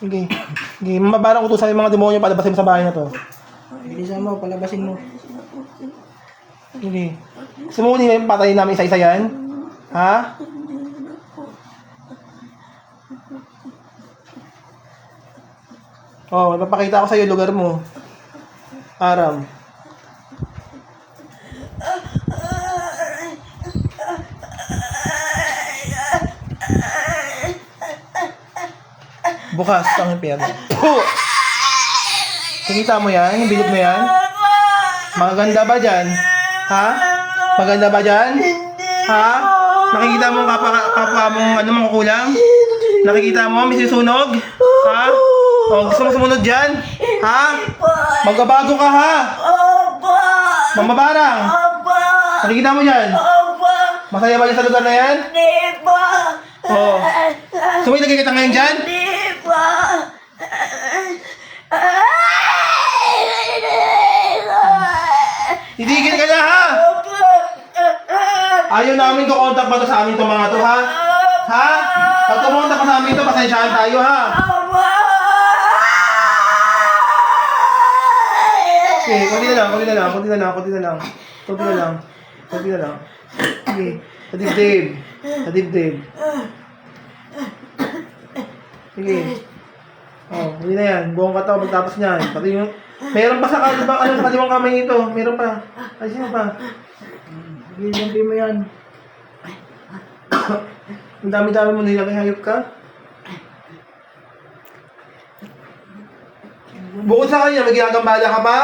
S2: Sige, mababarang ko to sa mga demonyo, palabasin mo sa bahay na to.
S1: Bilisan mo, palabasin mo.
S2: Sige. Sumuli na yung patayin namin isa-isa yan? Ha? Oh, napakita ko sa iyo lugar mo. Aram. Bukas ang impyerno. Nakita mo yan? Yung bilog mo yan? Maganda ba dyan? Ha? Maganda ba dyan? Ha? Nakikita mo ang kapwa mong ano mong kulang? Nakikita mo may susunog? Ha? O gusto mo sumunod dyan? Ha? Magbabago ka, ha?
S4: Opo.
S2: Mamabarang.
S4: Opo.
S2: Nakikita mo yan?
S4: Opo.
S2: Masaya ba dyan sa lugar na yan?
S4: Hindi po.
S2: Oo. Sumilagay kita ngayon dyan?
S4: Hindi po.
S2: Titigil ka na, ha?
S4: Opo.
S2: Ayaw namin kukontak pa to sa amin itong mga to, ha? Ha? Pag kumontak pa sa amin to, pasensyahan tayo, ha?
S4: Opo.
S2: Okay, konti na lang. Sige. Sa dibdib. Sa dibdib. Sige. Oh, hindi na yan. Buong katawan pagtapos niyan. Pati yung... Meron pa sa kaliwang, ano, sa kaliwang kamay nito. Meron pa. Ay, sino pa?
S1: Sige, lampi mo yan.
S2: Ang dami-dami mo nilagay, hayop ka. Bukod sa kanya, may ginagambala ka pa?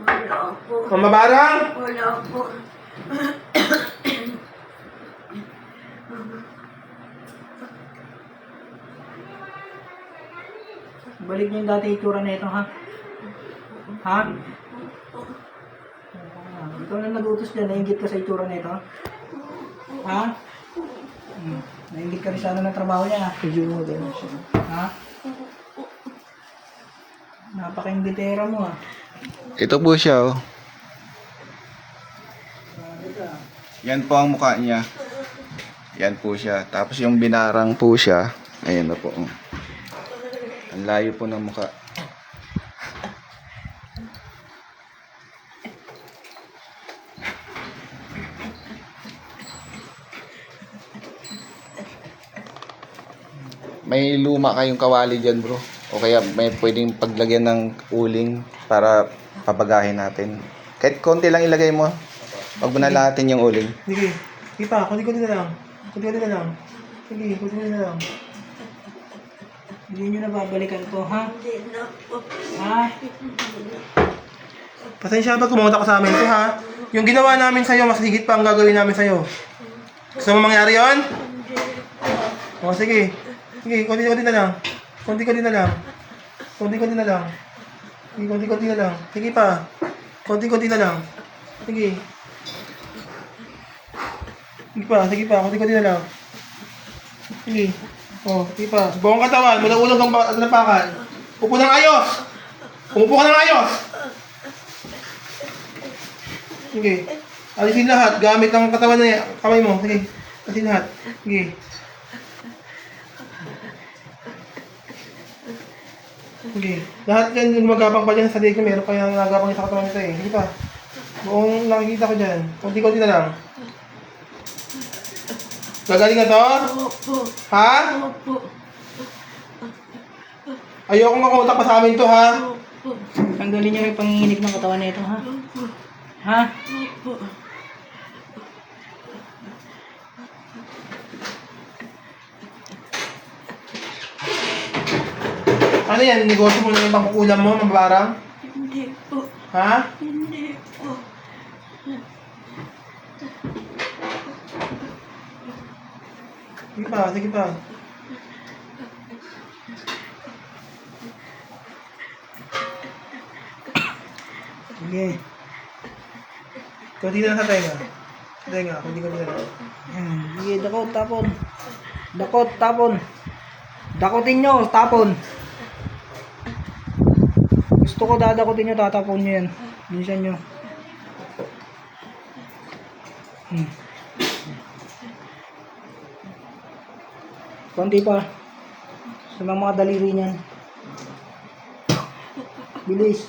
S4: Wala po.
S2: Mamabarang?
S4: Wala po.
S1: Balik niyo yung dati itsura na ito, ha? Ha? Ikaw na nag-utos dyan, nainggit ka sa itsura na ito, ha? Ha? Nainggit ka rin sa ano ng trabaho niya, ha? Ha? Napaka-inggitera mo, ha?
S3: Ito po siya, oh. Yan po ang mukha niya. Yan po siya. Tapos yung binarang po siya. Ayan na po. Ang layo po ng mukha. May luma kayong kawali dyan, bro. O kaya may pwedeng paglagyan ng uling para papagahin natin. Kahit konti lang ilagay mo. Pag bunalatin yung uling.
S2: Sige. Sige pa, kunti-kunti na lang. Kunti-kunti na lang. Sige, kunti-kunti na lang.
S1: Hindi nyo na babalikan to, ha?
S4: Hindi na po.
S1: Ha?
S2: Pasensya ba kumunta ka sa amin ito, ha? Yung ginawa namin sa'yo, mas higit pa ang gagawin namin sa'yo. Gusto mo mangyari yun? O, sige. Sige, konti-konti na lang. Konti-konti na lang. Konti-konti na lang. Sige, konti-konti na lang. Sige pa. Konti-konti na lang. Sige. Sige pa. Konti-konti na lang. Sige. O, sige pa. Buong katawan, mula ulo hanggang lapakan. Upo ng ayos! Umupo ka ng ayos! Sige. Alisin lahat. Gamit ang katawan na kamay mo. Sige. Alisin lahat. Sige. Sige. Lahat yan yung magapang pa dyan sa sarili ko. Meron pa yung nagapang sa katawan nito eh. Sige pa. Buong nakikita ko dyan. Kunti-kunti na lang. Gagaling ka to?
S4: Opo.
S2: Ha?
S4: Opo.
S2: Ayokong makontak pa sa amin to, ha?
S4: Opo.
S1: Tanggalin nyo yung panginginig ng katawan na ito, ha? Ha?
S4: Opo.
S2: Ano yan? Negosyo mo na yung pangkukulam mo, mabarang?
S4: Hindi po.
S2: Ha?
S4: Hindi po.
S2: Sige pa, sige pa.
S1: Sige.
S2: Kunti na lang sa tenga. Sa tenga, kunti-kunti na lang.
S1: Sige, dakot, tapon. Dakot, tapon. Dakotin nyo, tapon. Gusto ko dadakotin nyo, tatapon nyo yan. Minsan nyo. Konti pa. Sa mga daliri niyan. Bilis.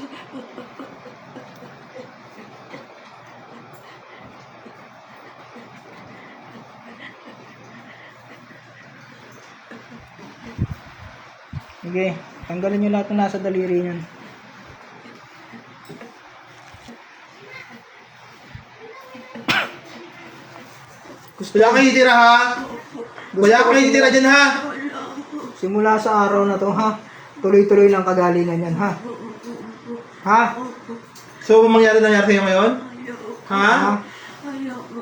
S1: Sige, tanggalin nyo lahat na nasa daliri niyan.
S2: Wala kayo titira, ha? Wala kayo titira dyan, ha?
S1: Simula sa araw na to, ha? Tuloy-tuloy lang kagalingan yan, ha? Ha?
S2: So, mangyari sa'yo ngayon? Ha?
S1: Ha?
S4: Ayoko.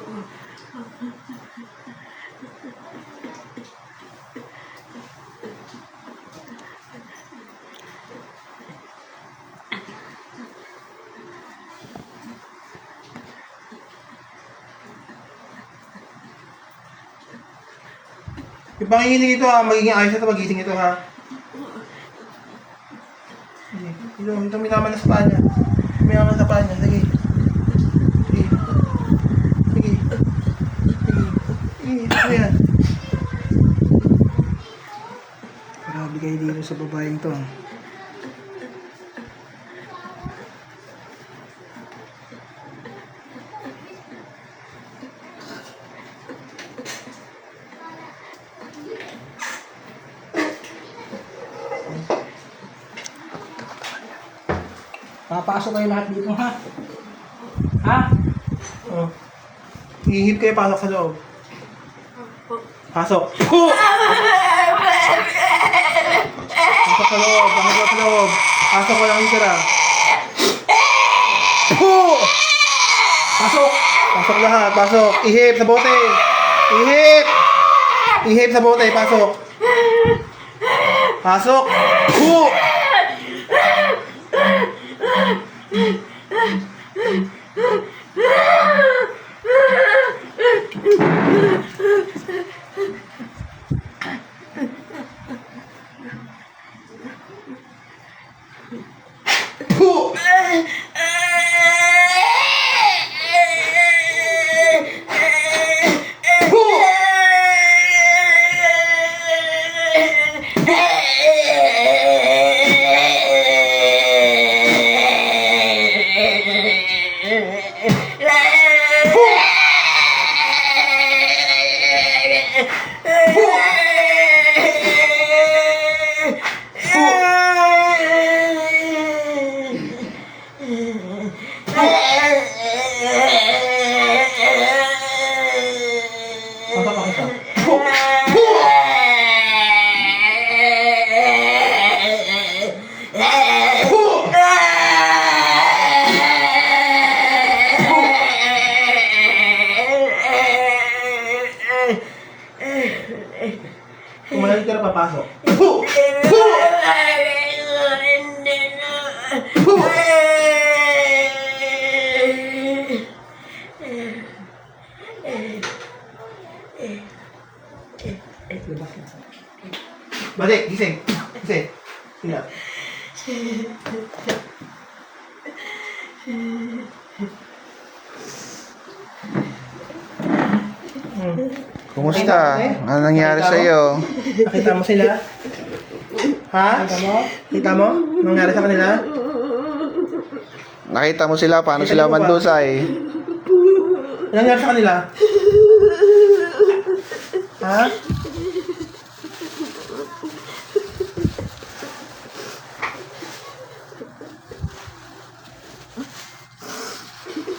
S2: Yung panginginig ito, ha? Magiging ayos ito, magising ito, ha? Sige. Ito may naman na sa paa niya. May naman sa paa niya. Sige. Sige. Sige. Sige. Sige. Ano yan?
S1: Grabe kayo dito sa babaeng to. Papasok kayo lahat dito, ha? Ha?
S2: Oh. Ihip kayo, pasok sa loob.
S4: Opo.
S2: Pasok. Puh! Pasok sa loob, pasok sa loob. Pasok ko lang yung tira. Puh! Pasok! Pasok lahat, pasok. Ihip sa bote. Ihip! Ihip sa bote, pasok. Pasok! Puh! Puh! Puh! Pasok, pasok. Puh! Puh! Puh! Kumalit ka na papasok. Puh! Puh! Puh! Balik, gising. Gising. Tingnan.
S3: Kumusta? Ano nangyari sa'yo?
S2: Nakita mo sila? Ha? Kita mo? Kita mo? Anong nangyari sa kanila?
S3: Nakita mo sila? Paano sila mandusay?
S2: Anong nangyari sa kanila? Ha?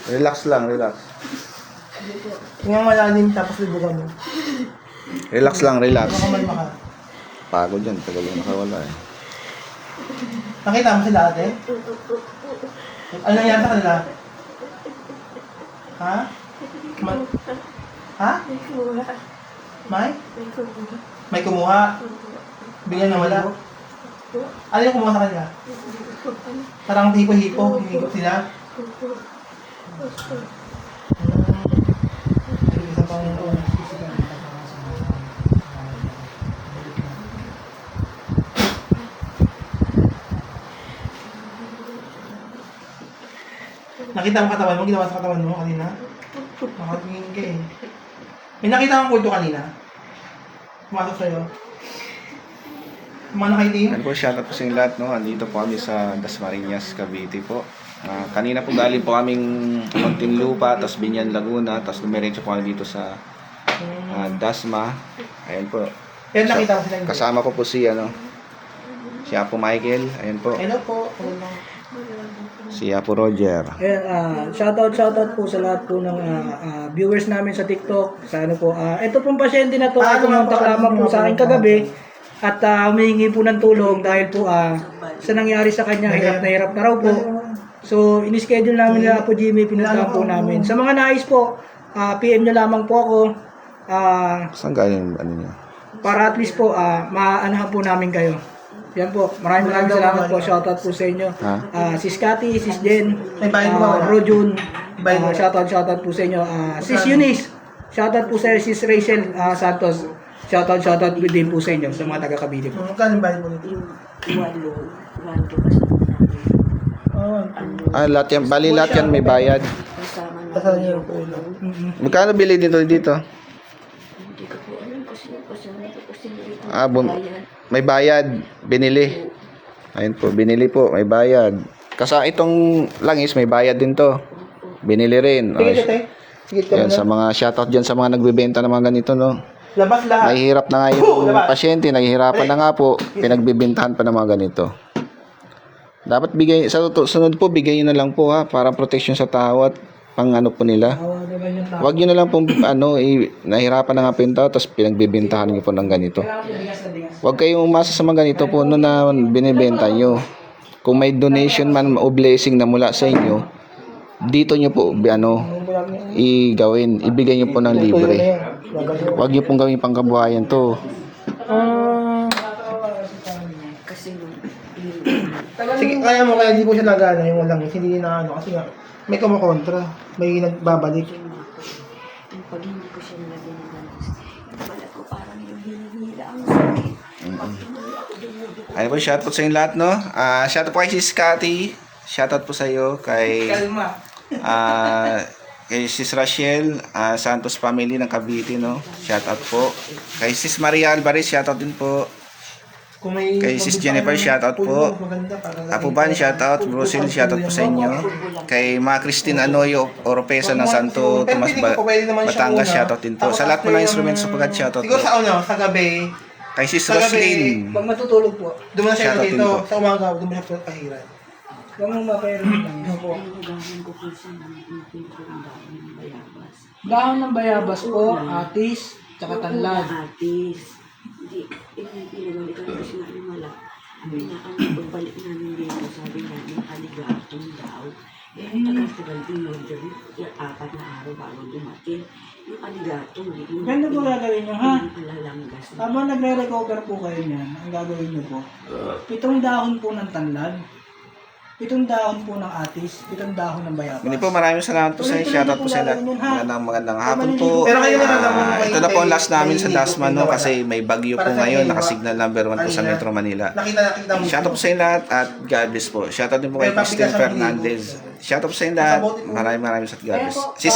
S3: Relax lang, relax.
S2: Tingnan malalim tapos libugan mo.
S3: Relax lang, relax.
S2: Baka malma ka.
S3: Pagod yan, tagal yung nakawala eh.
S2: Nakita mo sila ate? Ano nangyari sa kanila? Ha? Ha?
S4: May kuha.
S2: May?
S4: May kuha.
S2: May kumuha? Bigyan na wala? Ano yung kumuha sa kanila? Parang hipo-hipo, hihigop sila. Isa pang nakita mo katawan mo? Ginawa sa katawan mo kanina? Nakatingin ka eh. May nakita kang kulto kanina? Pumasok sa'yo? Mga nakaitim?
S3: Yan po, shoutout po sa inyo lahat, no? Andito po kami sa Dasmariñas, Cavite po. Kanina po galing po kaming Muntinlupa, tapos Binyan, Laguna, tapos dumiretso po kami dito sa Dasma. Ayan po.
S2: Yan nakita mo sila.
S3: Kasama ko po si, si Apo Michael. Ayan po.
S2: Hello po.
S3: Si Apo Roger.
S1: Ayan, shoutout po sa lahat po ng viewers namin sa TikTok. Sa ano po, ito pong pasyente na to ay pumunta lamang po sa akin kagabi at humihingi po ng tulong dahil po sa nangyari sa kanya, hirap na raw po. So, in-schedule namin nila po Jimmy, pinuntahan po namin. Sa mga nais po, PM nyo lamang po ako
S3: Saan galing ano niya?
S1: para at least po maanahan po namin kayo. Yan po, maraming salamat po. Shoutout po sa inyo. Sis Cathy, Sis Jen, Bro Jun, shoutout po sa inyo. Sis Eunice, shoutout po sa Sis Rachel Santos. Shoutout din po sa inyo sa mga taga-Cavite po.
S2: Magkano bayad mo nito?
S3: Lahat yan, bali lahat yan may bayad.
S2: Kasama niyo po ulo.
S3: Magkano bili dito?
S4: Hindi ko po alam kasi
S3: May bayad, binili. Ayun po, binili po, may bayad. Kasa itong langis, may bayad din to. Binili rin.
S2: Sige, te. Sige,
S3: Yan, sa mga shoutout dyan sa mga nagbebenta ng mga ganito, no.
S2: Labas lahat.
S3: Nahihirap na nga yung pasyente, nahihirapan na nga po, pinagbibintahan pa ng mga ganito. Dapat bigay, sa sunod po, bigay nyo na lang po ha, para protection sa tao at pang ano po nila.
S1: Awa naman yung tao.
S3: Huwag nyo na lang pong nahirapan na nga po yung tao, tapos pinagbibintahan nyo po ng ganito.
S1: Kailangan po bigas na bigas.
S3: Huwag kayong umasa sa mga ganito po no na binibenta nyo. Kung may donation man o blessing na mula sa inyo, dito nyo po ibigay nyo po ng libre. Huwag nyo pong gawing pangkabuhayan to.
S4: Kasi nung
S2: Sige, kaya mo, kaya hindi po siya nagana yung walang, hindi na ano, kasi nga, may kumukontra, may nagbabalik.
S4: yung pag hindi ko siya nilagyan ng gantos, yung pala ko parang yung hinihila ang sakit. Pag tumuloy ako dumudugo.
S3: Ayun po, shoutout sa inyo lahat, no? Shoutout po kay Sis Cathy. Shoutout po sa iyo kay
S1: Kalma.
S3: kay Sis Rachel Santos family ng Cavite, no? Shoutout po. Kay Sis Maria Alvarez, shoutout din po.
S2: Kung may
S3: Kay Sis Jennifer, shoutout po.
S2: maganda para
S3: Apo Ban, shoutout. Brusil, shoutout po sa inyo. Kay mga Christine Anoyo Oropesa ng Santo Tomas Batangas, shoutout din po. Sa lahat po ng instruments sa pagkat, shoutout
S2: siguro
S3: po.
S2: sa ano, sa gabi,
S3: Kay Sis
S2: sa gabi,
S3: Roslyn.
S1: Pag matutulog po,
S2: doon na siya
S3: Shoutout din
S2: dito,
S3: po.
S2: sa umaga, doon na siya pahiran.
S1: huwag mong mapairin lang.
S4: Hinugahan ko po siya ng dahon ng bayabas.
S1: Dahon ng bayabas po, atis, tsaka tanlad.
S4: Atis. Hindi, pinagalitan ko siya nga lumala. Pagbalik namin dito, sabi namin, aligatong daw. Tagal-tagal din yun, yung 4 na araw bago dumating. Yung aligatong, yung
S1: Ganda po gagawin nyo, ha?
S4: palalanggas.
S1: Habang nagre-recover po kayo niyan, ang gagawin nyo po, 7 dahon po ng tanlad, 7 dahon po ng atis, 7 dahon ng bayabas.
S3: Muli po, maraming salamat po sa inyo. Shoutout po sa lahat. Magandang hapon po.
S2: Pero kayo nararamdaman mo
S3: Ito na po ang last namin sa
S2: may
S3: Dasma, no?
S2: nawala.
S3: Kasi may bagyo po
S2: Para sa
S3: ngayon.
S2: inyo,
S3: Naka-signal number 1 po sa
S2: kanina.
S3: Metro Manila.
S2: Nakita mo.
S3: Shoutout po sa inyo lahat at God bless po. Shoutout din po kay
S2: Pero
S3: Christine
S2: pabigas ang
S3: Fernandez. Shoutout po sa inyo lahat. Maraming salamat. God bless. Sis